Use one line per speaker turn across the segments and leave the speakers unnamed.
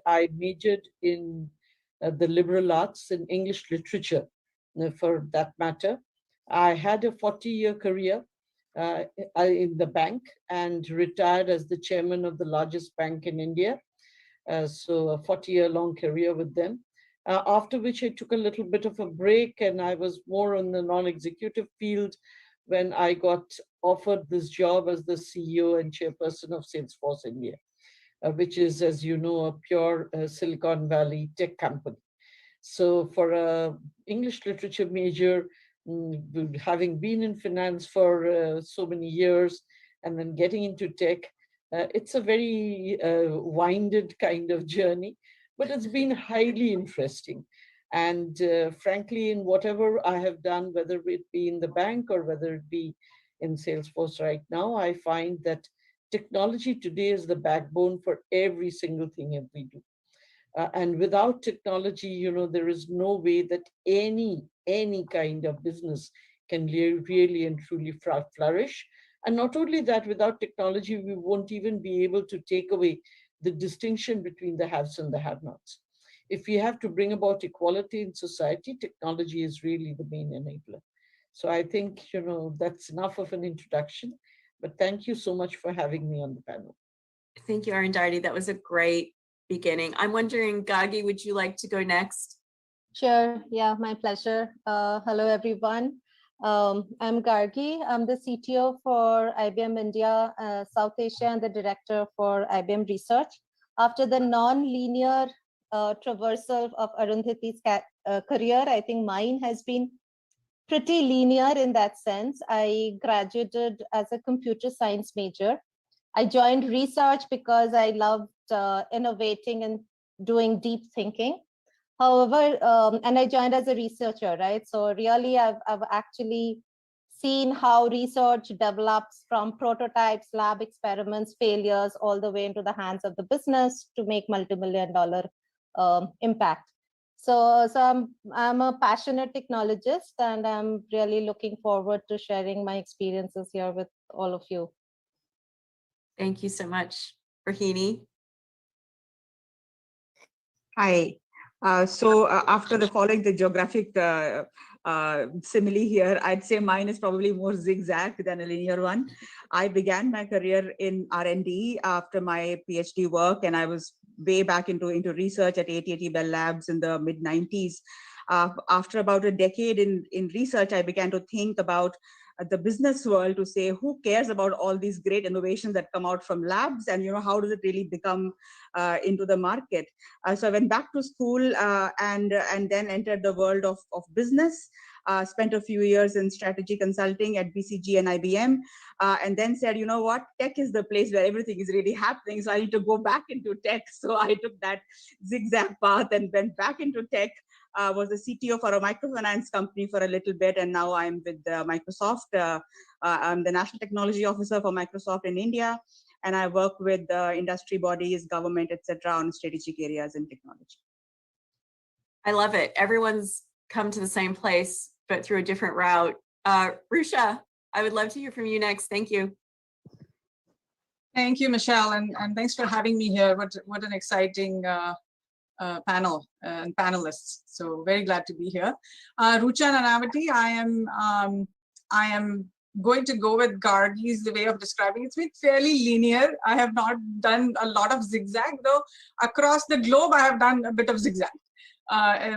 I majored in the liberal arts in English literature, for that matter. I had a 40-year career uh, in the bank and retired as the chairman of the largest bank in India. So a 40-year long career with them. After which I took a little bit of a break and I was more on the non-executive field when I got offered this job as the CEO and chairperson of Salesforce India, which is, as you know, a pure Silicon Valley tech company. So for a English literature major, having been in finance for so many years and then getting into tech, it's a very winded kind of journey, but it's been highly interesting. And frankly, in whatever I have done, whether it be in the bank or whether it be in Salesforce right now, I find that technology today is the backbone for every single thing that we do. And without technology, there is no way that any kind of business can really and truly flourish. And not only that, without technology, we won't even be able to take away the distinction between the haves and the have-nots. If we have to bring about equality in society, technology is really the main enabler. So I think, that's enough of an introduction, but thank you so much for having me on the panel.
Thank you, Arundhati. That was a great beginning. I'm wondering, Gargi, would you like to go next?
Sure. Yeah, my pleasure. Hello, everyone. I'm Gargi. I'm the CTO for IBM India, South Asia, and the director for IBM Research. After the non-linear traversal of Arundhati's career, I think mine has been pretty linear in that sense. I graduated as a computer science major. I joined research because I loved innovating and doing deep thinking. However, and I joined as a researcher, right? So really, I've actually seen how research develops from prototypes, lab experiments, failures, all the way into the hands of the business to make multi-million-dollar impact. So I'm a passionate technologist, and I'm really looking forward to sharing my experiences here with all of you.
Thank you so much. Rohini?
Hi. After following the geographic simile here, I'd say mine is probably more zigzag than a linear one. I began my career in R&D after my PhD work, and I was way back into research at AT&T Bell Labs in the mid-90s. After about a decade in research, I began to think about the business world, to say, who cares about all these great innovations that come out from labs, and how does it really become into the market? So I went back to school and then entered the world of business. Spent a few years in strategy consulting at BCG and IBM, and then said, you know what, tech is the place where everything is really happening, so I need to go back into tech. So I took that zigzag path and went back into tech. Was the CTO for a microfinance company for a little bit, and now I'm with Microsoft. I'm the National Technology Officer for Microsoft in India, and I work with industry bodies, government, etc., on strategic areas in technology.
I love it. Everyone's come to the same place, but through a different route. Rucha, I would love to hear from you next. Thank you.
Thank you, Michelle, and thanks for having me here. What an exciting panel and panelists. So very glad to be here. Rucha and Nanavati, I am going to go with Gargi's way of describing it. It's been fairly linear. I have not done a lot of zigzag, though across the globe I have done a bit of zigzag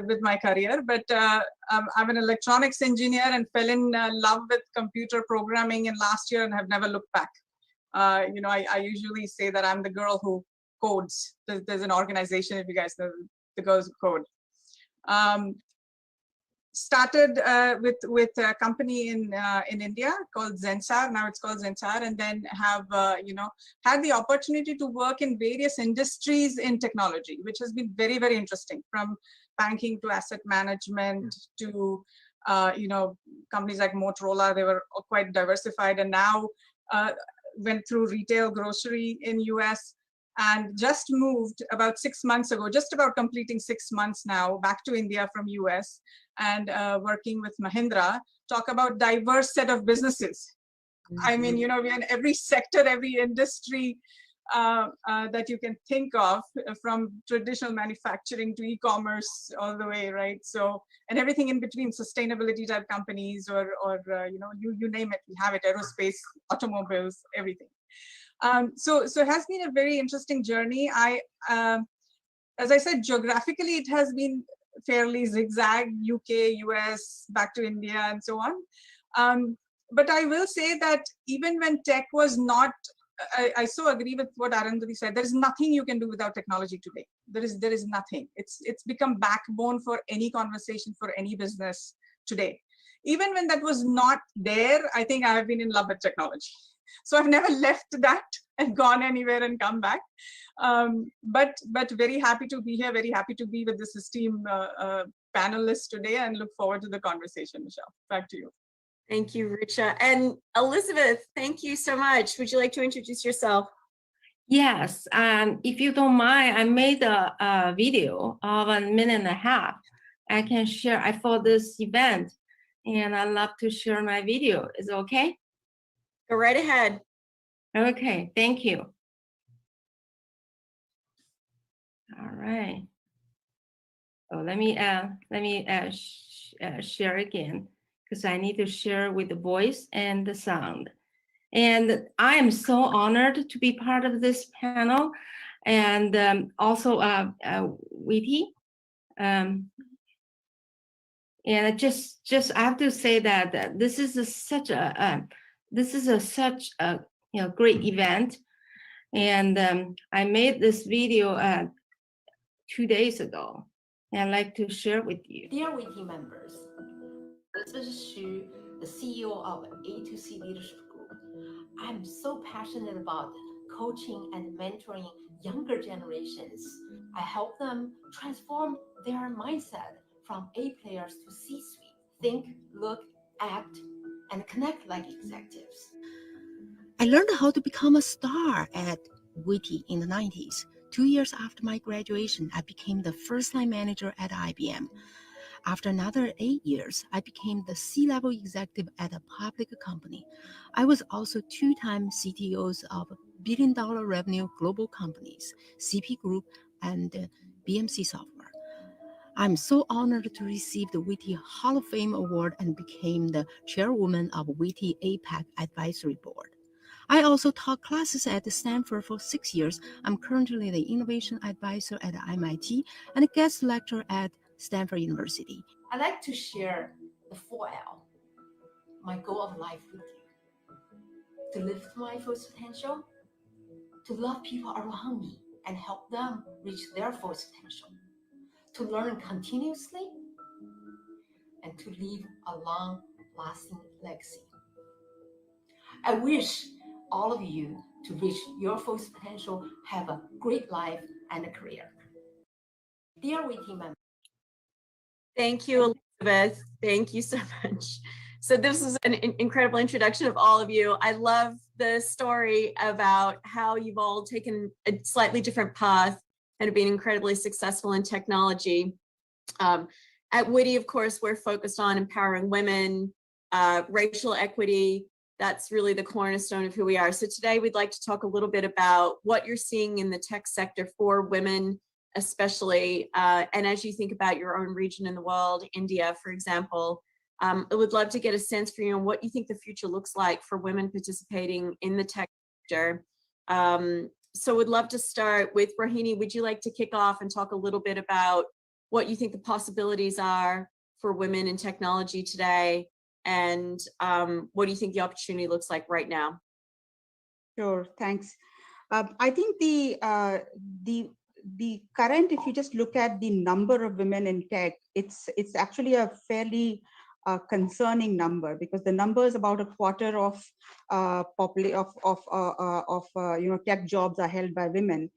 with my career. But I'm an electronics engineer and fell in love with computer programming in last year and have never looked back. I usually say that I'm the girl who codes. There's an organization, if you guys know, the girls who code. Started with a company in India called Zensar. Now it's called Zensar, and then have had the opportunity to work in various industries in technology, which has been very, very interesting, from banking to asset management to companies like Motorola. They were quite diversified, and now went through retail, grocery in US. And just moved about 6 months ago, just about completing 6 months now, back to India from US, and working with Mahindra. Talk about diverse set of businesses. I mean, we're in every sector, every industry, that you can think of, from traditional manufacturing to e-commerce all the way, right? So, and everything in between, sustainability type companies, or you know, you name it, we have it, aerospace, automobiles, everything. So it has been a very interesting journey. As I said, geographically, it has been fairly zigzag, UK, US, back to India, and so on. But I will say that even when tech was not, I so agree with what Arundhati said, there is nothing you can do without technology today. There is nothing. It's become backbone for any conversation, for any business today. Even when that was not there, I think I have been in love with technology. So I've never left that and gone anywhere and come back. But very happy to be here, very happy to be with this esteemed panelists today, and look forward to the conversation. Michelle, back to you.
Thank you, Rucha. And Elizabeth, thank you so much. Would you like to introduce yourself?
Yes, if you don't mind, I made a video of 1.5 minutes. I can share, for this event, and I love to share my video. Is it okay?
Go right ahead.
Okay, thank you. All right. Oh, let me share again, because I need to share with the voice and the sound. And I am so honored to be part of this panel, and also Witi. And just I have to say that this is such a great event, and I made this video 2 days ago, and I'd like to share with you. Dear Witi members, this is Xu, the CEO of A2C Leadership Group. I'm so passionate about coaching and mentoring younger generations. I help them transform their mindset from A players to C-suite. Think, look, act, and connect like executives. I learned how to become a star at Witi in the 90s. 2 years after my graduation, I became the first-line manager at IBM. After another 8 years, I became the C-level executive at a public company. I was also 2-time CTOs of billion-dollar revenue global companies, CP Group and BMC Software. I'm so honored to receive the Witi Hall of Fame Award and became the chairwoman of Witi APAC Advisory Board. I also taught classes at Stanford for 6 years. I'm currently the innovation advisor at MIT and a guest lecturer at Stanford University. I'd like to share the 4L, my goal of life with you. To live to my full potential, to love people around me and help them reach their full potential, to learn continuously, and to leave a long-lasting legacy. I wish all of you to reach your full potential, have a great life and a career. Dear Witi members.
Thank you, Elizabeth. Thank you so much. So this is an incredible introduction of all of you. I love the story about how you've all taken a slightly different path and have been incredibly successful in technology. At Witi, of course, we're focused on empowering women, racial equity. That's really the cornerstone of who we are. So today we'd like to talk a little bit about what you're seeing in the tech sector for women, especially, and as you think about your own region in the world, India, for example. I would love to get a sense for you on what you think the future looks like for women participating in the tech sector. So we'd love to start with Rohini. Would you like to kick off and talk a little bit about what you think the possibilities are for women in technology today? And what do you think the opportunity looks like right now?
Sure, thanks. I think the current, if you just look at the number of women in tech, it's actually a fairly concerning number, because the number is about a quarter of tech jobs are held by women,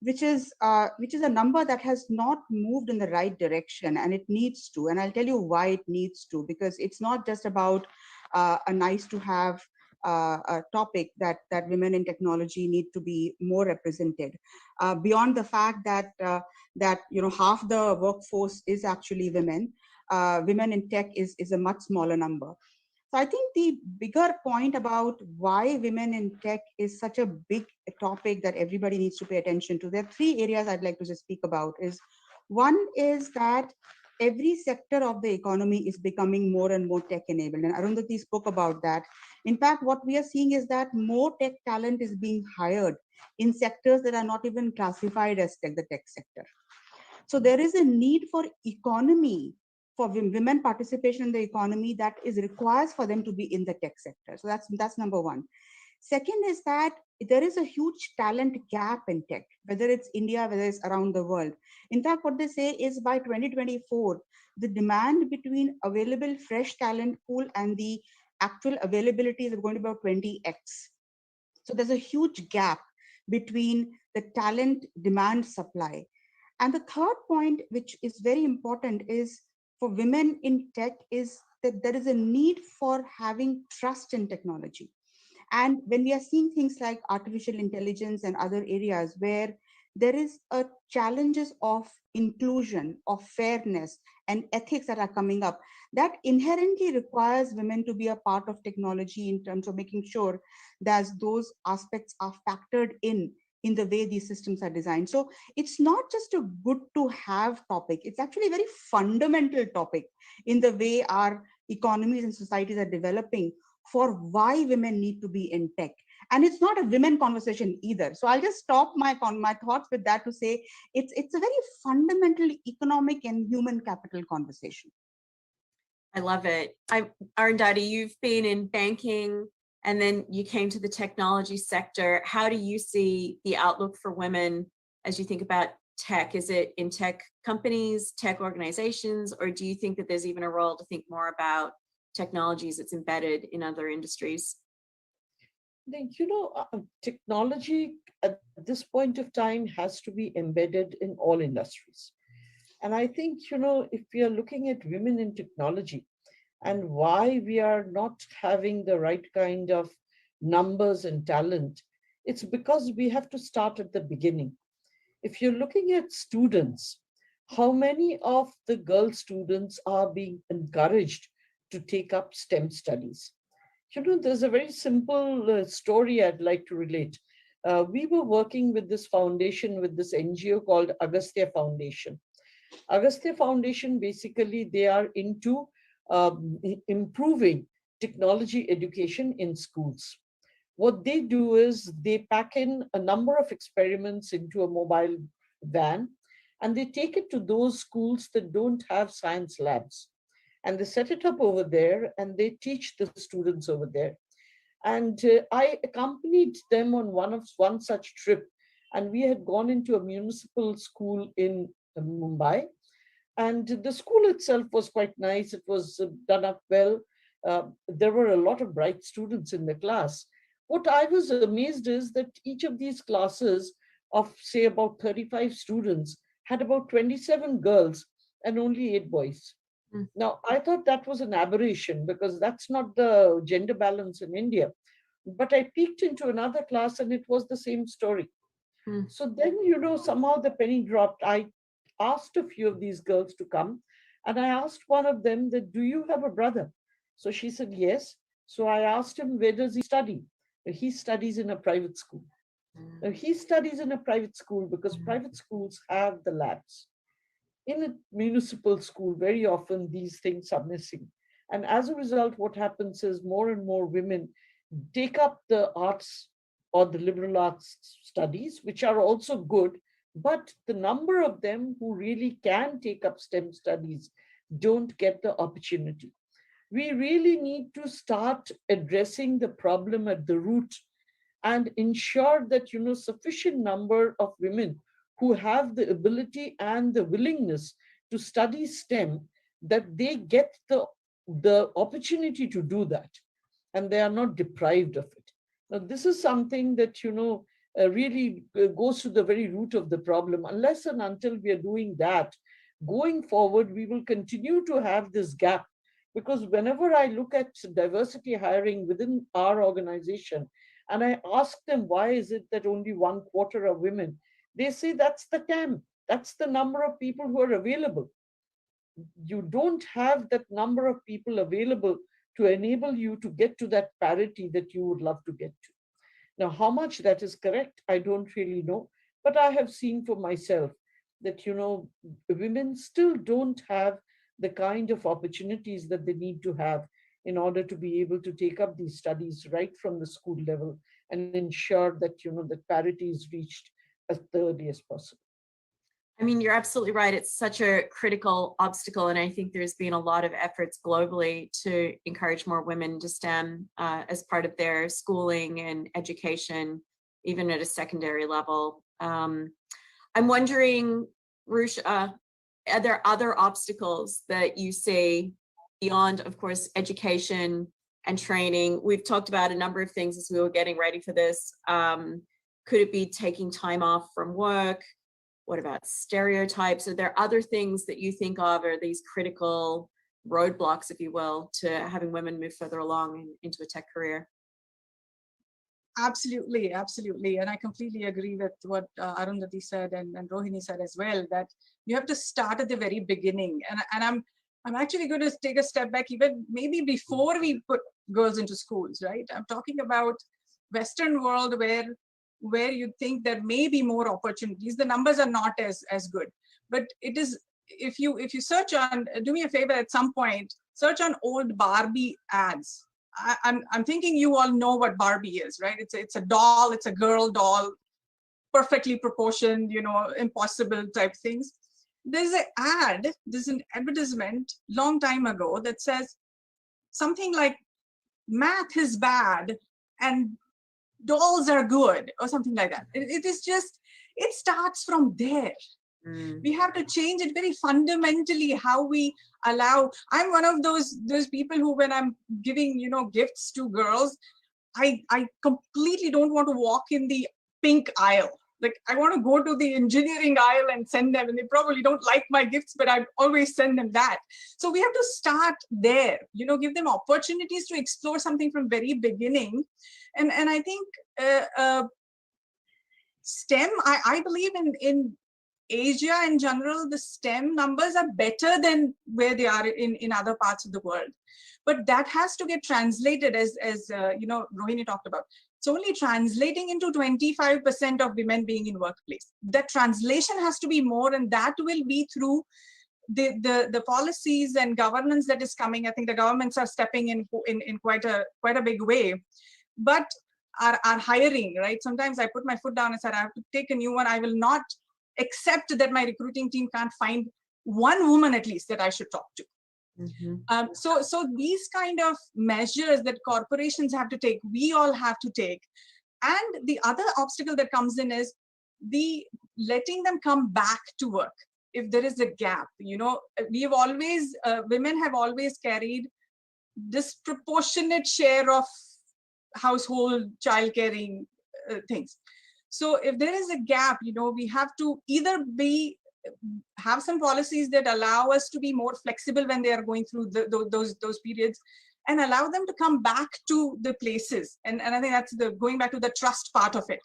which is a number that has not moved in the right direction, and it needs to. And I'll tell you why it needs to, because it's not just about a nice to have a topic that women in technology need to be more represented. Beyond the fact that half the workforce is actually women, women in tech is a much smaller number. So I think the bigger point about why women in tech is such a big topic that everybody needs to pay attention to. There are three areas I'd like to just speak about. One is that every sector of the economy is becoming more and more tech enabled. And Arundhati spoke about that. In fact, what we are seeing is that more tech talent is being hired in sectors that are not even classified as tech, the tech sector. So there is a need for economy, for women participation in the economy that is requires for them to be in the tech sector. So that's number one. Second is that there is a huge talent gap in tech, whether it's India, whether it's around the world. In fact, what they say is by 2024, the demand between available fresh talent pool and the actual availability is going to be about 20x. So there's a huge gap between the talent demand supply. And the third point, which is very important, is for women in tech, is that there is a need for having trust in technology. And when we are seeing things like artificial intelligence and other areas where there is a challenges of inclusion, of fairness and ethics that are coming up, that inherently requires women to be a part of technology in terms of making sure that those aspects are factored in the way these systems are designed. So it's not just a good to have topic, it's actually a very fundamental topic in the way our economies and societies are developing for why women need to be in tech. And it's not a women conversation either. So I'll just stop my thoughts with that to say it's a very fundamental economic and human capital conversation.
I love it. Arundhati, you've been in banking and then you came to the technology sector. How do you see the outlook for women as you think about tech? Is it in tech companies, tech organizations, or do you think that there's even a role to think more about technologies that's embedded in other industries?
Technology at this point of time has to be embedded in all industries. And I think, if we are looking at women in technology and why we are not having the right kind of numbers and talent, it's because we have to start at the beginning. If you're looking at students, how many of the girl students are being encouraged to take up STEM studies? There's a very simple story I'd like to relate. We were working with this foundation, with this NGO called Agastya Foundation. Agastya Foundation, basically, they are into improving technology education in schools. What they do is they pack in a number of experiments into a mobile van, and they take it to those schools that don't have science labs. And they set it up over there and they teach the students over there. And I accompanied them on one such trip. And we had gone into a municipal school in Mumbai. And the school itself was quite nice. It was done up well. There were a lot of bright students in the class. What I was amazed is that each of these classes of, say, about 35 students had about 27 girls and only 8 boys. Now, I thought that was an aberration because that's not the gender balance in India. But I peeked into another class and it was the same story. So then, somehow the penny dropped. I asked a few of these girls to come and I asked one of them that, do you have a brother? So she said, yes. So I asked him, where does he study? He studies in a private school. He studies in a private school because private schools have the labs. In a municipal school, very often these things are missing. And as a result, what happens is more and more women take up the arts or the liberal arts studies, which are also good, but the number of them who really can take up STEM studies don't get the opportunity. We really need to start addressing the problem at the root and ensure that, sufficient number of women who have the ability and the willingness to study STEM, that they get the opportunity to do that and they are not deprived of it. Now, this is something that, really goes to the very root of the problem. Unless and until we are doing that, going forward, we will continue to have this gap. Because whenever I look at diversity hiring within our organization, and I ask them, why is it that only 1/4 are women? They say that's the TAM. That's the number of people who are available. You don't have that number of people available to enable you to get to that parity that you would love to get to. Now, how much that is correct, I don't really know, but I have seen for myself that, women still don't have the kind of opportunities that they need to have in order to be able to take up these studies right from the school level and ensure that, that parity is reached as early as possible.
I mean, you're absolutely right. It's such a critical obstacle. And I think there's been a lot of efforts globally to encourage more women to STEM as part of their schooling and education, even at a secondary level. I'm wondering, Rucha, are there other obstacles that you see beyond, of course, education and training? We've talked about a number of things as we were getting ready for this. Could it be taking time off from work? What about stereotypes? Are there other things that you think of, are these critical roadblocks, if you will, to having women move further along into a tech career?
Absolutely, absolutely. And I completely agree with what Arundhati said and Rohini said as well, that you have to start at the very beginning. And I'm actually going to take a step back, even maybe before we put girls into schools, right? I'm talking about Western world where you think there may be more opportunities. The numbers are not as good, but it is, if you search on, do me a favor at some point, search on old Barbie ads. I'm thinking you all know what Barbie is, right? It's a doll, it's a girl doll, perfectly proportioned, impossible type things. There's an advertisement long time ago that says something like math is bad and dolls are good, or something like that. It starts from there. We have to change it very fundamentally, how we allow. I'm one of those people who, when I'm giving gifts to girls, I completely don't want to walk in the pink aisle. Like, I want to go to the engineering aisle and send them, and they probably don't like my gifts, but I always send them that. So we have to start there, give them opportunities to explore something from very beginning. And I think STEM, I believe in Asia in general, the STEM numbers are better than where they are in other parts of the world. But that has to get translated, as Rohini talked about. It's only translating into 25% of women being in workplace. That translation has to be more, and that will be through the policies and governance that is coming. I think the governments are stepping in quite a big way. But our hiring, right? Sometimes I put my foot down and said, I have to take a new one. I will not accept that my recruiting team can't find one woman at least that I should talk to. So these kind of measures that corporations have to take, we all have to take. And the other obstacle that comes in is the letting them come back to work. If there is a gap, we've always, women have always carried disproportionate share of household child caring things. So if there is a gap, we have to either have some policies that allow us to be more flexible when they are going through those periods, and allow them to come back to the places. And I think that's going back to the trust part of it.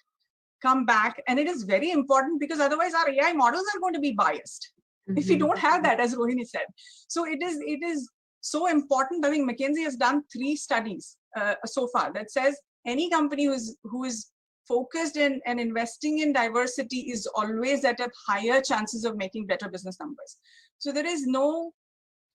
Come back, and it is very important, because otherwise our AI models are going to be biased if we don't have that, as Rohini said. So it is so important. I think McKinsey has done 3 studies so far that says any company who is focused and investing in diversity is always at a higher chances of making better business numbers. So there is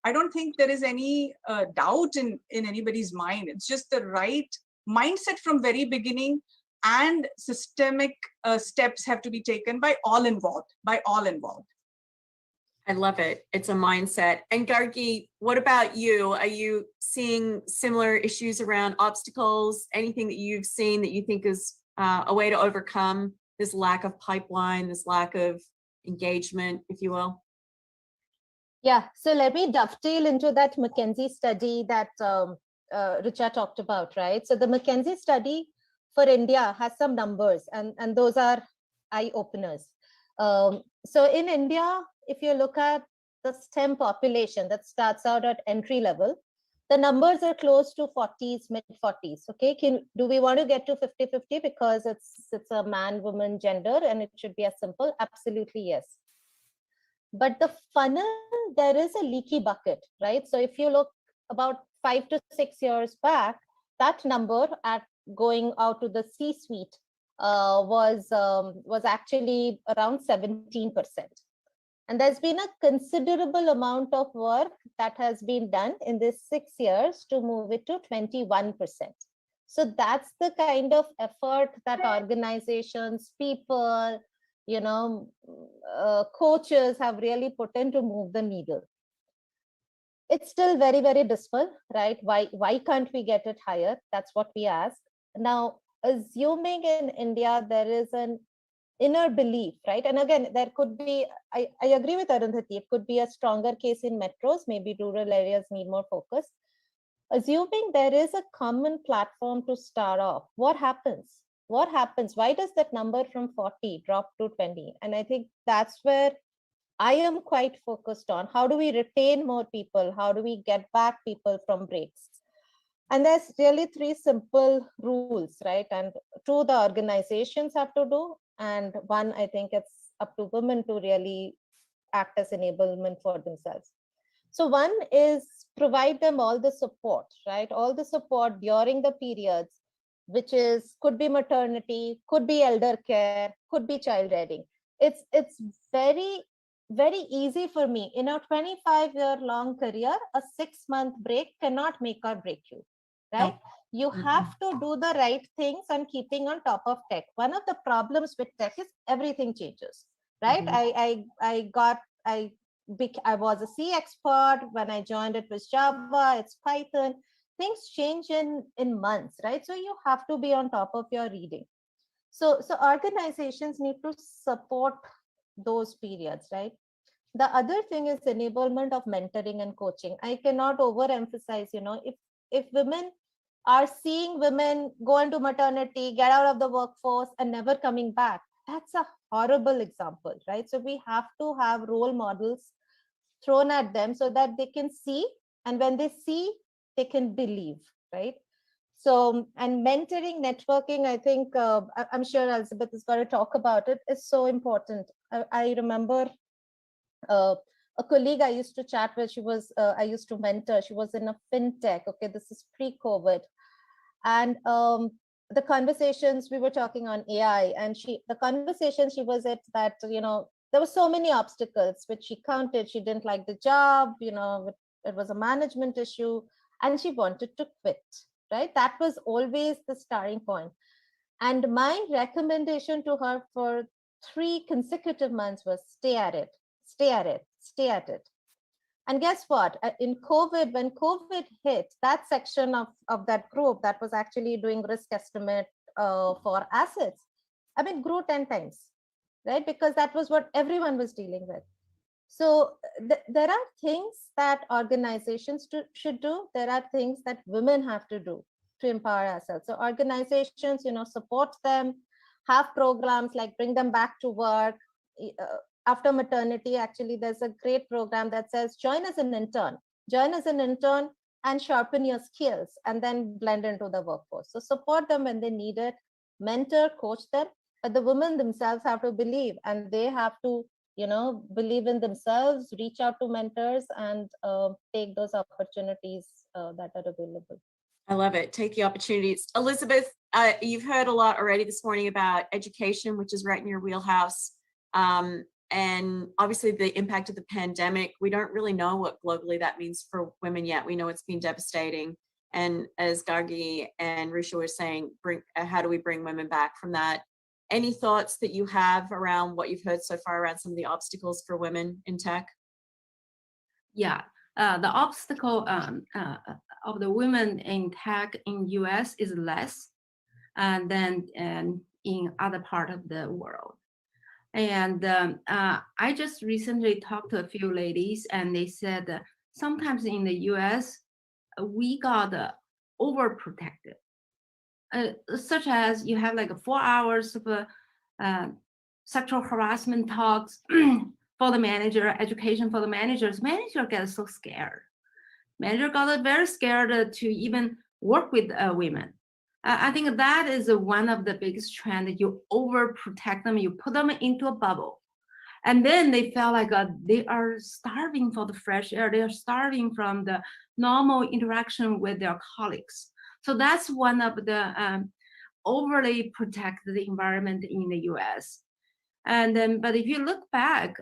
I don't think there is any doubt in anybody's mind. It's just the right mindset from very beginning, and systemic steps have to be taken by all involved.
I love it. It's a mindset. And Gargi, what about you? Are you seeing similar issues around obstacles? Anything that you've seen that you think is a way to overcome this lack of pipeline, this lack of engagement, if you will?
Yeah, so let me dovetail into that McKinsey study that Rucha talked about, right? So the McKinsey study for India has some numbers, and those are eye-openers. So in India, if you look at the STEM population that starts out at entry level, the numbers are close to 40s, mid-40s. Okay, do we want to get to 50-50 because it's a man-woman gender and it should be as simple? Absolutely, yes. But the funnel, there is a leaky bucket, right? So if you look, about 5 to 6 years back, that number at going out to the C-suite was actually around 17%. And there's been a considerable amount of work that has been done in this 6 years to move it to 21%. So that's the kind of effort that organizations, people, coaches have really put in to move the needle. It's still very, very dismal, right? Why can't we get it higher? That's what we ask. Now, assuming in India, there is an inner belief, right? And again, there could be, I agree with Arundhati, it could be a stronger case in metros, maybe rural areas need more focus. Assuming there is a common platform to start off, what happens? What happens? Why does that number from 40 drop to 20? And I think that's where I am quite focused on. How do we retain more people? How do we get back people from breaks? And there's really 3 simple rules, right? And 2 the organizations have to do. And 1, I think it's up to women to really act as enablement for themselves. So 1 is provide them all the support, right? All the support during the periods, which could be maternity, could be elder care, could be child rearing. It's very, very easy for me. In a 25-year-long career, a 6-month break cannot make or break you, right? No. You have to do the right things and keeping on top of tech. One of the problems with tech is everything changes, right? I was a C expert. When I joined, it was Java, it's Python. Things change in months, right? So you have to be on top of your reading. So organizations need to support those periods, right? The other thing is enablement of mentoring and coaching. I cannot overemphasize, if women are seeing women go into maternity, get out of the workforce and never coming back, that's a horrible example, right? So we have to have role models thrown at them so that they can see, and when they see, they can believe, right? So, and mentoring, networking, I think, I'm sure Elizabeth is going to talk about it, is so important. I remember a colleague I used to chat with, I used to mentor, she was in a fintech, okay, this is pre-COVID. And the conversations, we were talking on AI, and the conversation she was at that, there were so many obstacles, which she counted. She didn't like the job, it was a management issue, and she wanted to quit, right? That was always the starting point. And my recommendation to her for 3 consecutive months was stay at it, stay at it, stay at it. And guess what? In COVID, when COVID hit, that section of that group that was actually doing risk estimate for assets, grew 10 times, right? Because that was what everyone was dealing with. So there are things that organizations should do. There are things that women have to do to empower ourselves. So organizations, support them, have programs like bring them back to work. After maternity, actually, there's a great program that says, join as an intern and sharpen your skills and then blend into the workforce. So support them when they need it, mentor, coach them, but the women themselves have to believe, and they have to, believe in themselves, reach out to mentors and take those opportunities that are available.
I love it. Take the opportunities. Elizabeth, you've heard a lot already this morning about education, which is right in your wheelhouse. And obviously the impact of the pandemic, we don't really know what globally that means for women yet. We know it's been devastating. And as Gargi and Rucha were saying, how do we bring women back from that? Any thoughts that you have around what you've heard so far around some of the obstacles for women in tech?
Yeah, the obstacle of the women in tech in US is less than in other part of the world. And I just recently talked to a few ladies, and they said sometimes in the US, we got overprotected, such as you have like 4 hours of sexual harassment talks for the manager, education for the managers. Manager gets so scared. Manager got very scared to even work with women. I think that is one of the biggest trends. You overprotect them, you put them into a bubble. And then they felt like they are starving for the fresh air. They are starving from the normal interaction with their colleagues. So that's one of the overly protected environment in the US. And then, but if you look back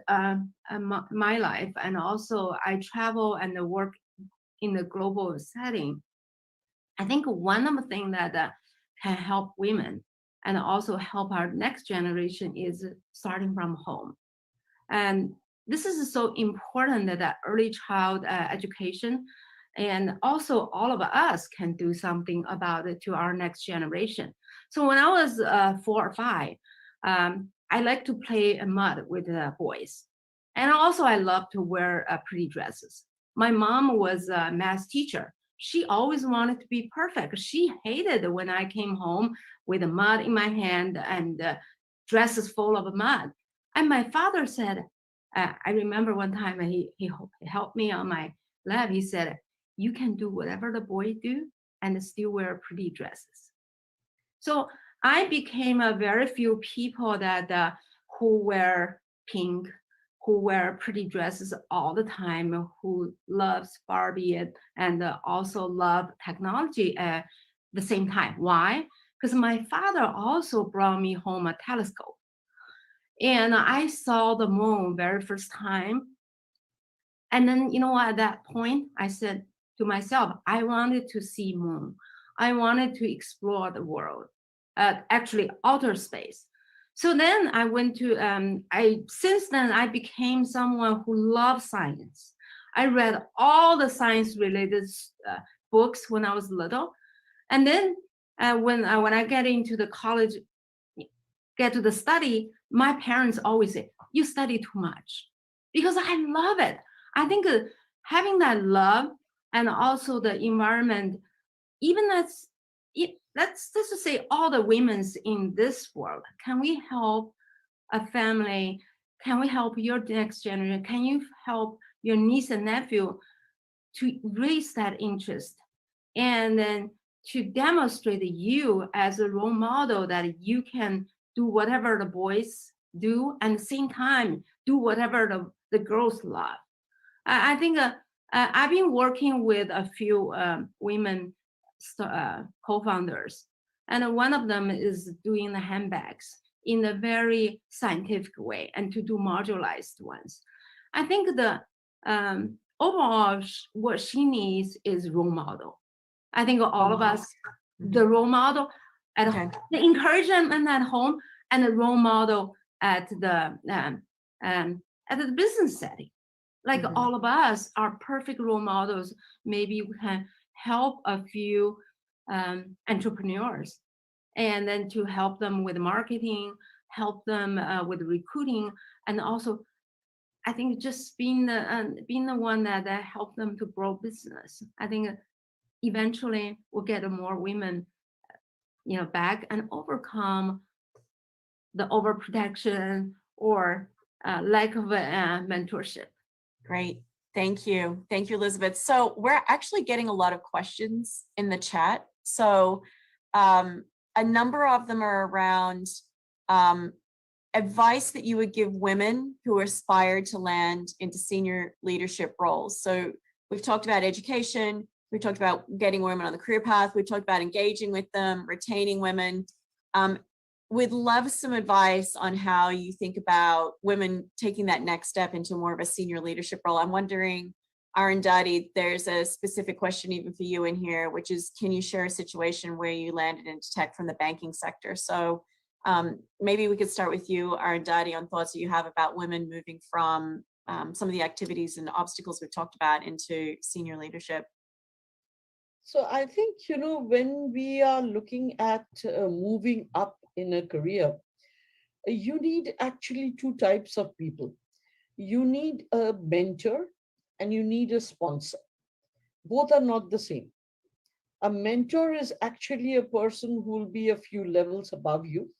my life, and also I travel and work in the global setting, I think one of the things that can help women and also help our next generation is starting from home. And this is so important that early child education, and also all of us can do something about it to our next generation. So when I was 4 or 5, I like to play mud with the boys. And also I love to wear pretty dresses. My mom was a math teacher. She always wanted to be perfect. She hated when I came home with the mud in my hand and dresses full of mud. And my father said, I remember one time he helped me on my lab. He said, you can do whatever the boys do and still wear pretty dresses. So I became a very few people that who wear pink, who wear pretty dresses all the time, who loves Barbie and also love technology at the same time. Why? Because my father also brought me home a telescope. And I saw the moon very first time. And then, you know, at that point, I said to myself, I wanted to see moon. I wanted to explore the world, actually outer space. So then I went to, since then I became someone who loves science. I read all the science related books when I was little. And then when I get into the college, get to the study, my parents always say, you study too much, because I love it. I think having that love and also the environment, even let's just say all the women's in this world, can we help a family? Can we help your next generation? Can you help your niece and nephew to raise that interest? And then to demonstrate you as a role model that you can do whatever the boys do, and at the same time, do whatever the girls love. I think I've been working with a few women co-founders, and one of them is doing the handbags in a very scientific way and to do modularized ones. I think the overall what she needs is role model. I think all of us, the role model at home, the encouragement at home, and the role model at the business setting. Like all of us are perfect role models. Maybe we can help a few entrepreneurs, and then to help them with marketing, help them with recruiting, and also I think just being the one that help them to grow business. I think eventually we'll get more women, you know, back and overcome the overprotection or lack of mentorship.
Great. Thank you. Thank you, Elizabeth. So we're actually getting a lot of questions in the chat. So a number of them are around advice that you would give women who aspire to land into senior leadership roles. So we've talked about education. We've talked about getting women on the career path. We've talked about engaging with them, retaining women. We'd love some advice on how you think about women taking that next step into more of a senior leadership role. I'm wondering, Arundhati, there's a specific question even for you in here, which is, can you share a situation where you landed into tech from the banking sector? So maybe we could start with you, Arundhati, on thoughts that you have about women moving from some of the activities and obstacles we've talked about into senior leadership.
So I think, you know, when we are looking at moving up in a career, you need actually two types of people. You need a mentor and you need a sponsor. Both are not the same. A mentor is actually a person who will be a few levels above you,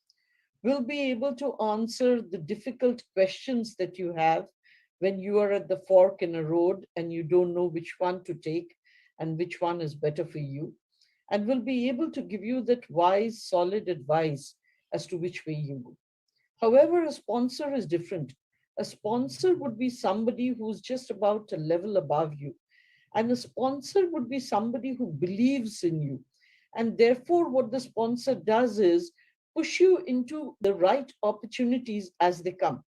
will be able to answer the difficult questions that you have when you are at the fork in a road and you don't know which one to take and which one is better for you, and will be able to give you that wise, solid advice as to which way you go. However, a sponsor is different. A sponsor would be somebody who's just about a level above you. And a sponsor would be somebody who believes in you. And therefore, what the sponsor does is push you into the right opportunities as they come.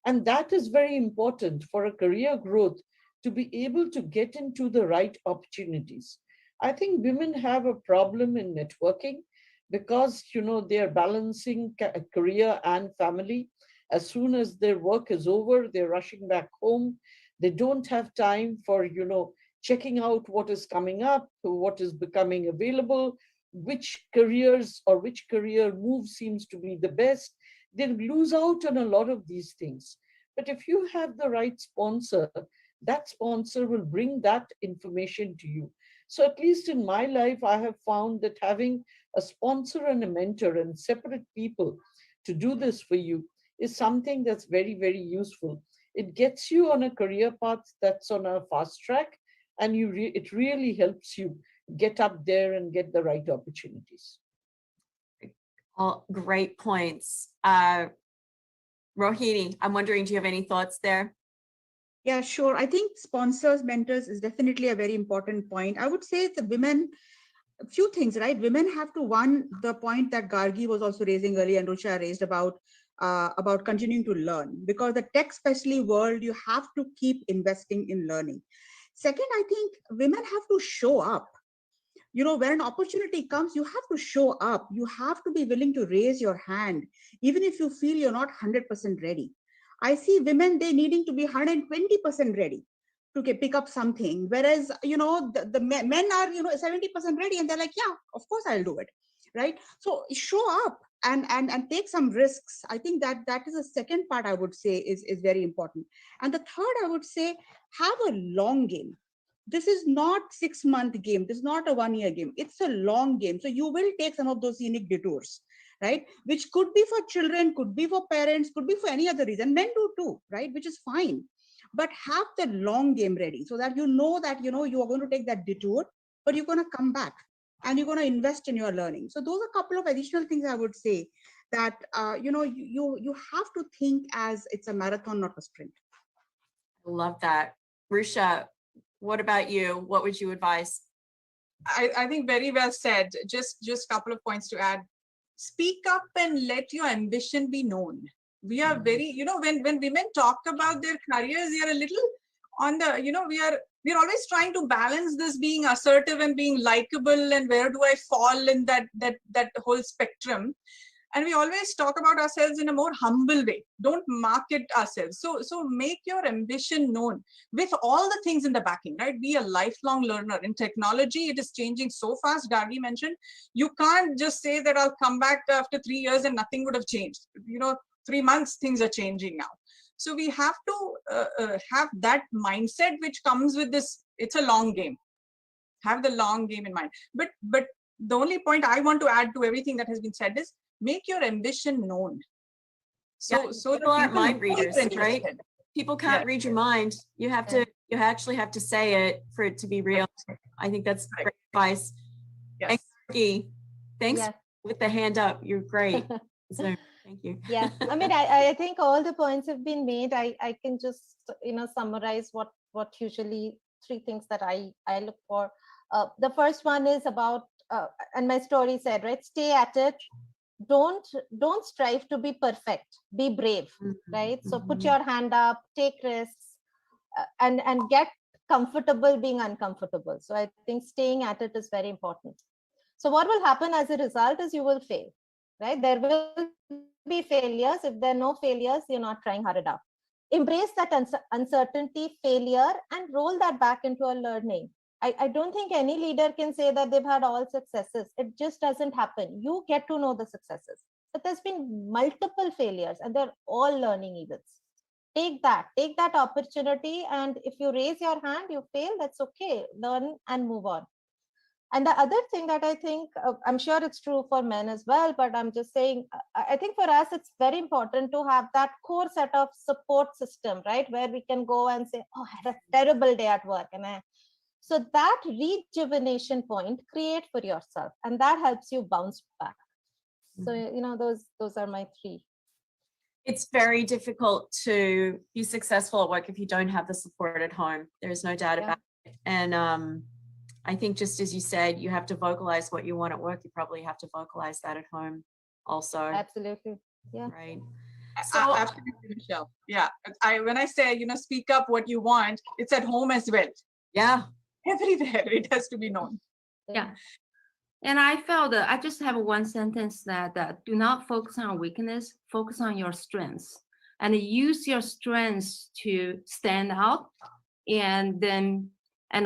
And that is very important for a career growth, to be able to get into the right opportunities. I think women have a problem in networking because, they're balancing career and family. As soon as their work is over, they're rushing back home. They don't have time for, checking out what is coming up, what is becoming available, which careers or which career move seems to be the best. They lose out on a lot of these things. But if you have the right sponsor, that sponsor will bring that information to you. So at least in my life, I have found that having a sponsor and a mentor and separate people to do this for you is something that's very, very useful. It gets you on a career path that's on a fast track, and it really helps you get up there and get the right opportunities.
All great points. Rohini, I'm wondering, do you have any thoughts there?
Yeah, sure. I think sponsors, mentors is definitely a very important point. I would say the women, a few things, right? Women have to, one, the point that Gargi was also raising earlier and Rucha raised about continuing to learn, because the tech especially world, you have to keep investing in learning. Second, I think women have to show up. When an opportunity comes, you have to show up. You have to be willing to raise your hand, even if you feel you're not 100% ready. I see women, they needing to be 120% ready to pick up something. Whereas, the men are, 70% ready and they're like, yeah, of course I'll do it. Right. So show up and take some risks. I think that is the second part I would say is very important. And the third, I would say, have a long game. This is not 6-month game. This is not a 1-year game. It's a long game. So you will take some of those scenic detours, right? Which could be for children, could be for parents, could be for any other reason. Men do too, right? Which is fine. But have the long game ready so that you know that, you are going to take that detour, but you're going to come back and you're going to invest in your learning. So those are a couple of additional things I would say that, you have to think as it's a marathon, not a sprint.
I love that. Rucha, what about you? What would you advise?
I think very well said. Just a couple of points to add. Speak up and let your ambition be known. We are very, when women talk about their careers, they are a little on the, we're always trying to balance this being assertive and being likable, and where do I fall in that whole spectrum. And we always talk about ourselves in a more humble way. Don't market ourselves. So make your ambition known with all the things in the backing, right? Be a lifelong learner. In technology, it is changing so fast. Gargi mentioned, you can't just say that I'll come back after 3 years and nothing would have changed. 3 months, things are changing now. So we have to have that mindset which comes with this. It's a long game. Have the long game in mind. But the only point I want to add to everything that has been said is, make your ambition known. So
people aren't mind readers, right? People can't read your mind. You actually have to say it for it to be real. I think that's great advice.
Yes.
Thanks with the hand up. You're great. So thank you.
Yeah, I mean, I think all the points have been made. I can just, summarize what usually 3 things that I look for. The first one is about, and my story said, right, stay at it. Don't strive to be perfect. Be brave, right? So put your hand up, take risks, and get comfortable being uncomfortable. So I think staying at it is very important. So what will happen as a result is you will fail, right? There will be failures. If there are no failures, you're not trying hard enough. Embrace that uncertainty, failure, and roll that back into a learning. I don't think any leader can say that they've had all successes. It just doesn't happen. You get to know the successes. But there's been multiple failures and they're all learning events. Take that opportunity. And if you raise your hand, you fail, that's okay. Learn and move on. And the other thing that I think, I'm sure it's true for men as well, but I'm just saying, I think for us, it's very important to have that core set of support system, right? Where we can go and say, oh, I had a terrible day at work. So that rejuvenation point, create for yourself, and that helps you bounce back. So, those are my 3.
It's very difficult to be successful at work if you don't have the support at home. There's no doubt about it. And I think just as you said, you have to vocalize what you want at work. You probably have to vocalize that at home also.
Absolutely. Yeah.
Right.
So absolutely, Michelle. Yeah. When I say, speak up what you want, it's at home as well.
Yeah.
Everywhere it has to be known.
Yeah. And I felt that I just have one sentence that do not focus on weakness, focus on your strengths, and use your strengths to stand out, and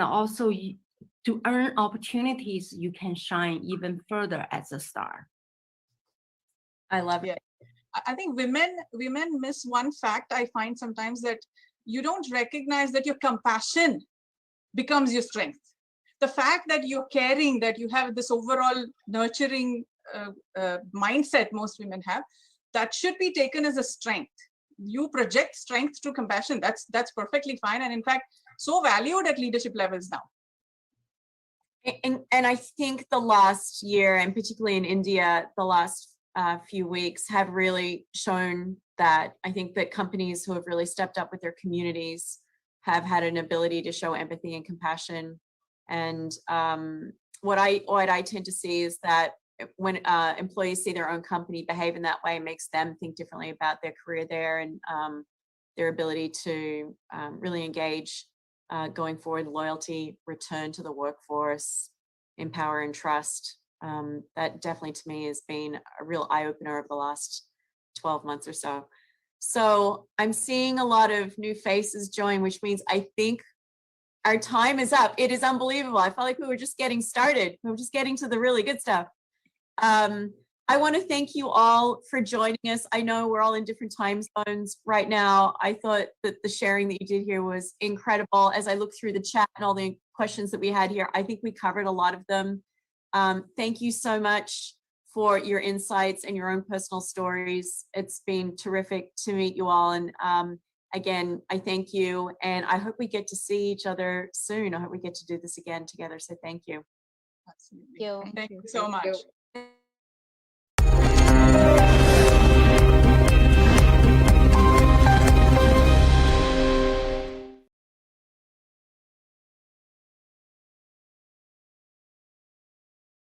also to earn opportunities. You can shine even further as a star.
I love it.
I think women miss one fact. I find sometimes that you don't recognize that your compassion becomes your strength. The fact that you're caring, that you have this overall nurturing mindset most women have, that should be taken as a strength. You project strength through compassion. That's perfectly fine. And in fact, so valued at leadership levels now.
And I think the last year, and particularly in India, the last few weeks have really shown that. I think that companies who have really stepped up with their communities have had an ability to show empathy and compassion. And what I tend to see is that when employees see their own company behave in that way, it makes them think differently about their career there and their ability to really engage going forward, loyalty, return to the workforce, empower and trust. That definitely to me has been a real eye-opener over the last 12 months or so. So I'm seeing a lot of new faces join, which means I think our time is up. It is unbelievable. I felt like we were just getting started. We were just getting to the really good stuff. I want to thank you all for joining us. I know we're all in different time zones right now. I thought that the sharing that you did here was incredible. As I look through the chat and all the questions that we had here, I think we covered a lot of them. Thank you so much for your insights and your own personal stories. It's been terrific to meet you all. And again, I thank you. And I hope we get to see each other soon. I hope we get to do this again together. So thank you.
Absolutely.
Thank you.
Thank you so much.